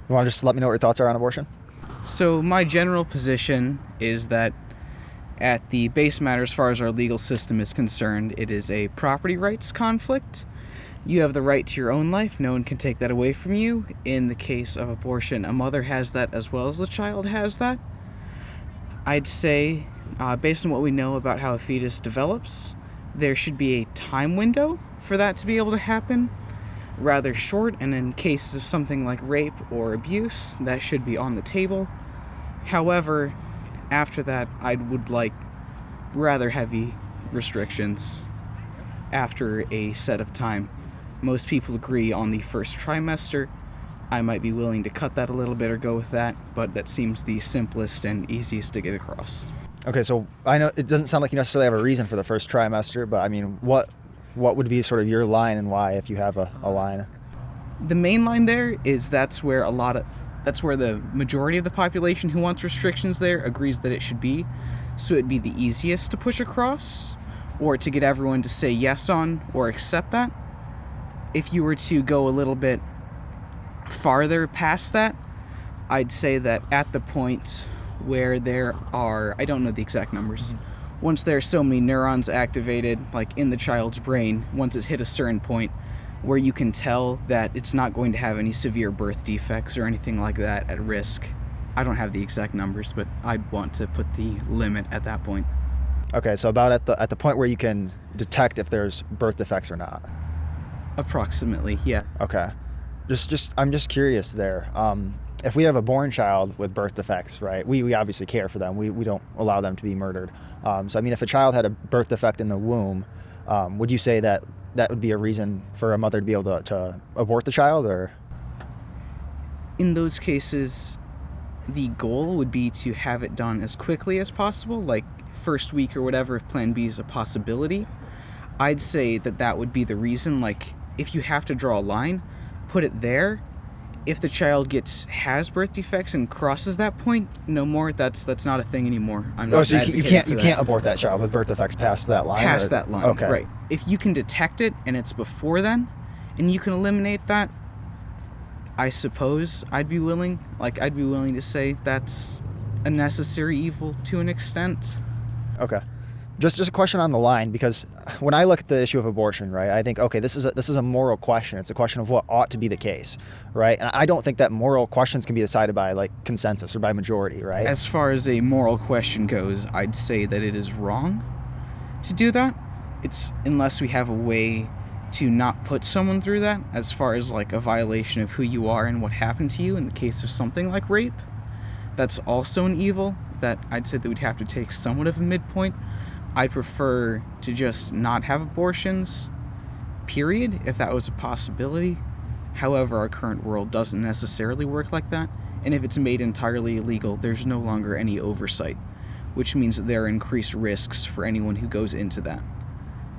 You want to just let me know what your thoughts are on abortion? So my general position is that at the base matter, as far as our legal system is concerned, it is a property rights conflict. You have the right to your own life. No one can take that away from you. In the case of abortion, a mother has that as well as the child has that. I'd say, based on what we know about how a fetus develops, there should be a time window for that to be able to happen, rather short, and in cases of something like rape or abuse, that should be on the table. However, after that, I would like rather heavy restrictions after a set of time. Most people agree on the first trimester. I might be willing to cut that a little bit or go with that, but that seems the simplest and easiest to get across. Okay, so I know it doesn't sound like you necessarily have a reason for the first trimester, but I mean, what would be sort of your line and why, if you have a line? The main line there is that's where the majority of the population who wants restrictions there agrees that it should be. So it'd be the easiest to push across or to get everyone to say yes on or accept that. If you were to go a little bit farther past that, I'd say that at the point where there are, I don't know the exact numbers, once there are so many neurons activated, like in the child's brain, once it's hit a certain point where you can tell that it's not going to have any severe birth defects or anything like that at risk. I don't have the exact numbers, but I'd want to put the limit at that point. Okay, so about at the point where you can detect if there's birth defects or not. Approximately, yeah. Okay. I'm just curious there. If we have a born child with birth defects, right, we obviously care for them. We don't allow them to be murdered. So, I mean, if a child had a birth defect in the womb, would you say that would be a reason for a mother to be able to abort the child, or? In those cases, the goal would be to have it done as quickly as possible, like first week or whatever, if Plan B is a possibility. I'd say that would be the reason. Like, if you have to draw a line, put it there. If the child has birth defects and crosses that point, no more. That's not a thing anymore. I'm not. So you can't abort that child with birth defects past that line. Past that line, okay. Right. If you can detect it and it's before then, and you can eliminate that, I suppose I'd be willing to say that's a necessary evil to an extent. Okay. Just a question on the line, because when I look at the issue of abortion, right, I think, okay, this is a moral question. It's a question of what ought to be the case, right? And I don't think that moral questions can be decided by like consensus or by majority, right? As far as a moral question goes, I'd say that it is wrong to do that. It's unless we have a way to not put someone through that, as far as like a violation of who you are and what happened to you in the case of something like rape. That's also an evil that I'd say that we'd have to take somewhat of a midpoint. I prefer to just not have abortions, period, if that was a possibility. However, our current world doesn't necessarily work like that, and if it's made entirely illegal, there's no longer any oversight, which means that there are increased risks for anyone who goes into that.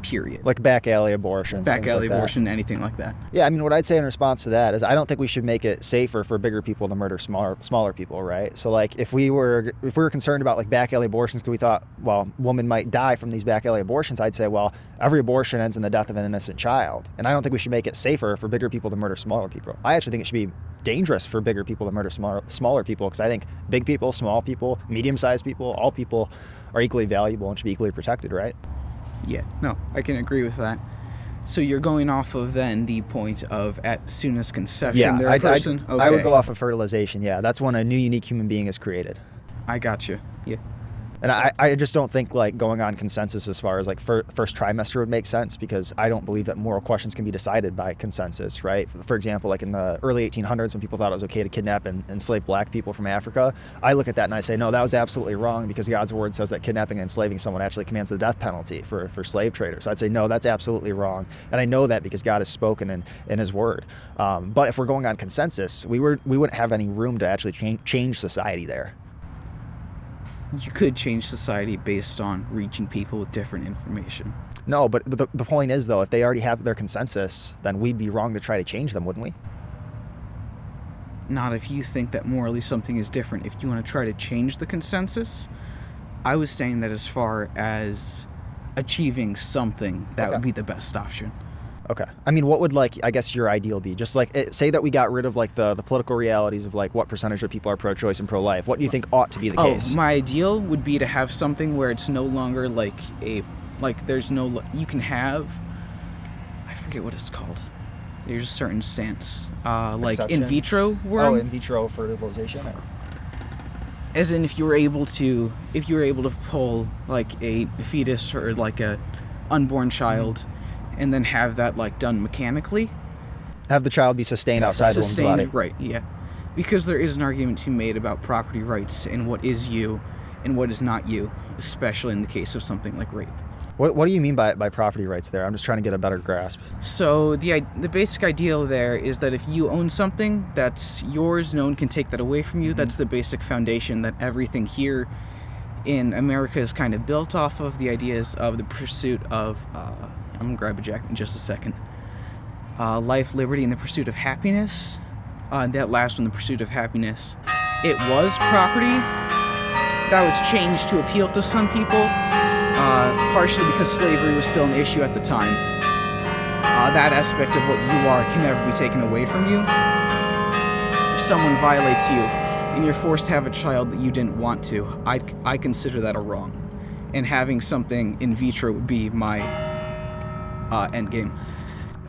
Period. Like back alley abortions. Back alley abortion, anything like that. Yeah, I mean, what I'd say in response to that is I don't think we should make it safer for bigger people to murder smaller people, right? So like if we were concerned about like back alley abortions because we thought, well, women might die from these back alley abortions, I'd say, well, every abortion ends in the death of an innocent child. And I don't think we should make it safer for bigger people to murder smaller people. I actually think it should be dangerous for bigger people to murder smaller people, because I think big people, small people, medium-sized people, all people are equally valuable and should be equally protected, right? Yeah, no, I can agree with that. So you're going off of then the point of as soon as conception, they're a person? Okay. I would go off of fertilization, yeah. That's when a new unique human being is created. I got you, yeah. And I just don't think like going on consensus as far as like first trimester would make sense, because I don't believe that moral questions can be decided by consensus, right? For example, like in the early 1800s when people thought it was okay to kidnap and enslave black people from Africa, I look at that and I say, no, that was absolutely wrong, because God's word says that kidnapping and enslaving someone actually commands the death penalty for slave traders. So I'd say, no, that's absolutely wrong. And I know that because God has spoken in his word. But if we're going on consensus, we wouldn't have any room to actually change society there. You could change society based on reaching people with different information. No, but the point is, though, if they already have their consensus, then we'd be wrong to try to change them, wouldn't we? Not if you think that morally something is different. If you want to try to change the consensus, I was saying that as far as achieving something, that would be the best option. Okay. I mean, what would, like, I guess your ideal be? Just like, say that we got rid of like the political realities of like what percentage of people are pro-choice and pro-life. What do you think ought to be the case? My ideal would be to have something where it's no longer like there's no, you can have, I forget what it's called. There's a certain stance, like in vitro worm. Oh, in vitro fertilization. As in, if you were able to pull like a fetus or like a unborn child, and then have that like done mechanically. Have the child be sustained outside the woman's body. Right, yeah. Because there is an argument to be made about property rights and what is you and what is not you, especially in the case of something like rape. What do you mean by property rights there? I'm just trying to get a better grasp. So the basic ideal there is that if you own something that's yours, no one can take that away from you. That's the basic foundation that everything here in America is kind of built off of. The ideas of the pursuit of, I'm going to grab a jacket in just a second, life, liberty, and the pursuit of happiness. That last one, the pursuit of happiness, it was property. That was changed to appeal to some people. Partially because slavery was still an issue at the time. That aspect of what you are can never be taken away from you. If someone violates you and you're forced to have a child that you didn't want to, I consider that a wrong. And having something in vitro would be my end game.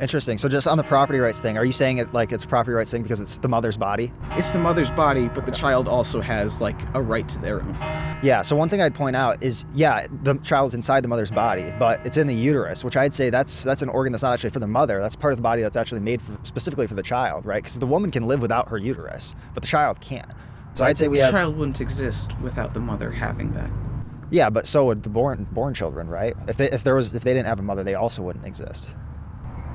Interesting. So just on the property rights thing, are you saying it like it's a property rights thing because it's the mother's body? It's the mother's body, but the child also has like a right to their own. Yeah, so one thing I'd point out is, yeah, the child's inside the mother's body, but it's in the uterus, which I'd say that's an organ that's not actually for the mother. That's part of the body that's actually made specifically for the child, right? Because the woman can live without her uterus, but the child can't. So I'd say the child wouldn't exist without the mother having that. Yeah, but so would the born children, right? If they didn't have a mother, they also wouldn't exist.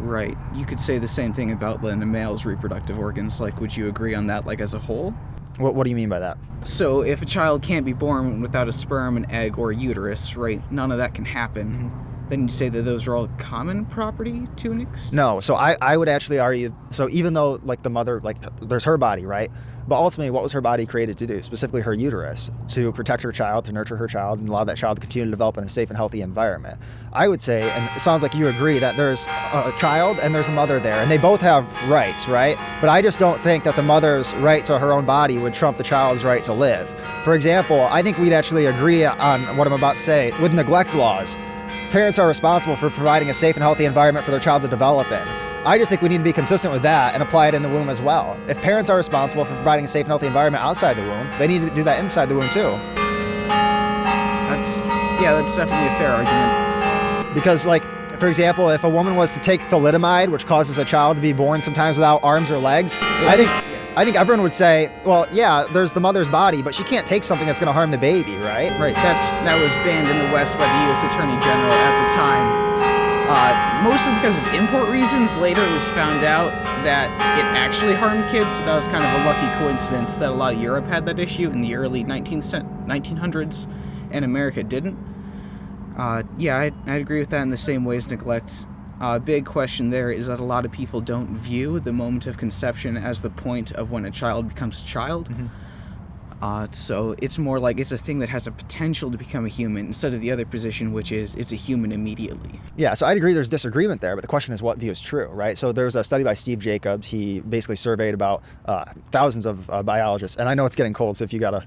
Right. You could say the same thing about the male's reproductive organs. Like, would you agree on that, like, as a whole? What do you mean by that? So, if a child can't be born without a sperm, an egg, or a uterus, right, none of that can happen, then you say that those are all common property to an extent? No, so I would actually argue, so even though, like, the mother, like, there's her body, right? But ultimately, what was her body created to do? Specifically her uterus, to protect her child, to nurture her child, and allow that child to continue to develop in a safe and healthy environment. I would say, and it sounds like you agree, that there's a child and there's a mother there, and they both have rights, right? But I just don't think that the mother's right to her own body would trump the child's right to live. For example, I think we'd actually agree on what I'm about to say. With neglect laws, parents are responsible for providing a safe and healthy environment for their child to develop in. I just think we need to be consistent with that and apply it in the womb as well. If parents are responsible for providing a safe and healthy environment outside the womb, they need to do that inside the womb too. That's definitely a fair argument. Because, like, for example, if a woman was to take thalidomide, which causes a child to be born sometimes without arms or legs, I think everyone would say, well, yeah, there's the mother's body, but she can't take something that's going to harm the baby, right? Right. That was banned in the West by the U.S. Attorney General at the time. Mostly because of import reasons. Later it was found out that it actually harmed kids, so that was kind of a lucky coincidence that a lot of Europe had that issue in the early 1900s, and America didn't. I'd agree with that in the same way as neglect. Big question there is that a lot of people don't view the moment of conception as the point of when a child becomes a child. So it's more like it's a thing that has a potential to become a human instead of the other position, which is it's a human immediately. Yeah, so I'd agree there's disagreement there, but the question is what view is true, right? So there's a study by Steve Jacobs. He basically surveyed about thousands of biologists, and I know it's getting cold, so if you gotta,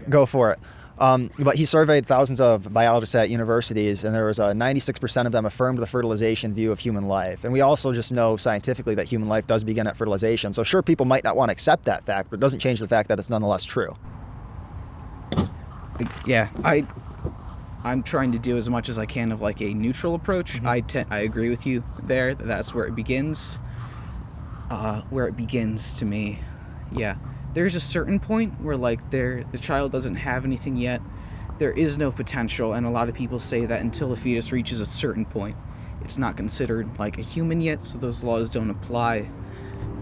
go for it. But he surveyed thousands of biologists at universities, and there was 96% of them affirmed the fertilization view of human life. And we also just know scientifically that human life does begin at fertilization. So sure, people might not want to accept that fact, but it doesn't change the fact that it's nonetheless true. Yeah, I'm trying to do as much as I can of like a neutral approach. I agree with you there. That's where it begins. Where it begins to me, yeah. There's a certain point where like the child doesn't have anything yet. There is no potential, and a lot of people say that until the fetus reaches a certain point, it's not considered like a human yet, so those laws don't apply.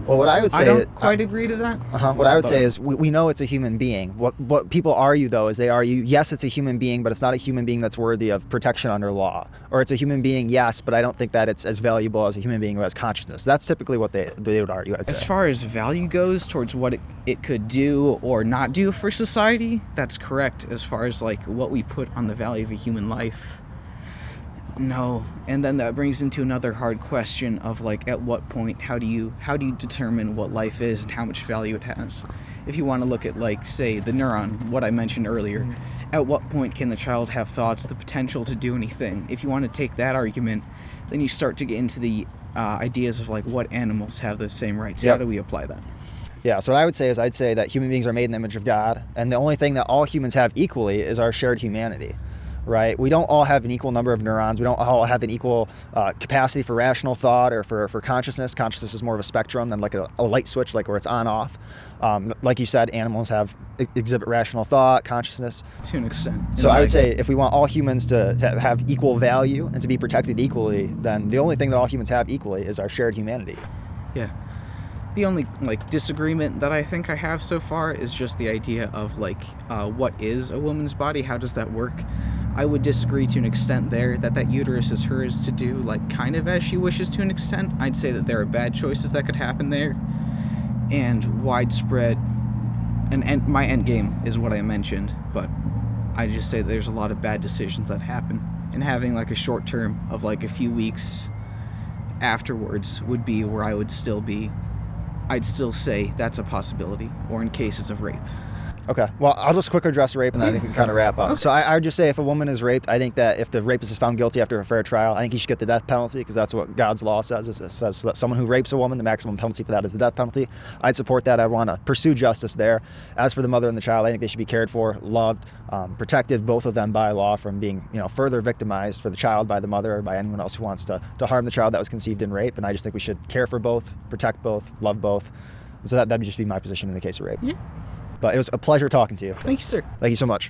Well, what I would say, I don't quite agree to that. What I would say is we know it's a human being. What people argue, though, is they argue, yes, it's a human being, but it's not a human being that's worthy of protection under law. Or it's a human being, yes, but I don't think that it's as valuable as a human being who has consciousness. That's typically what they would argue, I'd say. As far as value goes towards what it could do or not do for society, that's correct. As far as like what we put on the value of a human life, No, and then that brings into another hard question of like, at what point, how do you determine what life is and how much value it has? If you want to look at, like, say, the neuron, what I mentioned earlier, at what point can the child have thoughts, the potential to do anything? If you want to take that argument, then you start to get into the ideas of like what animals have those same rights. Yep. How do we apply that? Yeah, so what I would say is I'd say that human beings are made in the image of God, and the only thing that all humans have equally is our shared humanity, right? We don't all have an equal number of neurons. We don't all have an equal capacity for rational thought or for consciousness. Consciousness is more of a spectrum than like a light switch, like where it's on off. Like you said, animals exhibit rational thought, consciousness. To an extent. So I would say if we want all humans to have equal value and to be protected equally, then the only thing that all humans have equally is our shared humanity. Yeah. The only like disagreement that I think I have so far is just the idea of like what is a woman's body? How does that work? I would disagree to an extent there that uterus is hers to do like kind of as she wishes to an extent. I'd say that there are bad choices that could happen there, and widespread. And my end game is what I mentioned, but I just say that there's a lot of bad decisions that happen, and having like a short term of like a few weeks afterwards would be where I would still be. I'd still say that's a possibility, or in cases of rape. Okay, well, I'll just quick address rape, and then I think we can kind of wrap up. Okay. So I would just say if a woman is raped, I think that if the rapist is found guilty after a fair trial, I think he should get the death penalty, because that's what God's law says. It says that someone who rapes a woman, the maximum penalty for that is the death penalty. I'd support that. I'd want to pursue justice there. As for the mother and the child, I think they should be cared for, loved, protected, both of them by law from being, further victimized, for the child by the mother or by anyone else who wants to harm the child that was conceived in rape. And I just think we should care for both, protect both, love both. So that'd just be my position in the case of rape. Yeah. But it was a pleasure talking to you. Thank you, sir. Thank you so much.